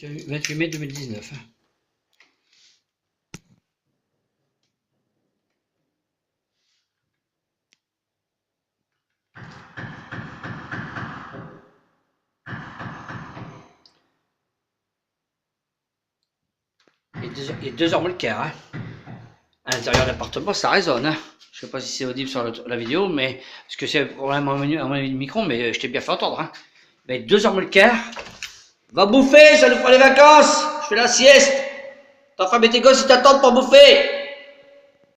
28 mai 2019. Il est 2h moins le quart. Hein. À l'intérieur de l'appartement, ça résonne. Hein. Je sais pas si c'est audible sur la vidéo, mais parce que c'est vraiment un micro, mais je t'ai bien fait entendre. Hein. Mais 2h moins le quart. Va bouffer, ça nous fera les vacances. Je fais la sieste. Ta femme et tes gosses, ils t'attendent pour bouffer.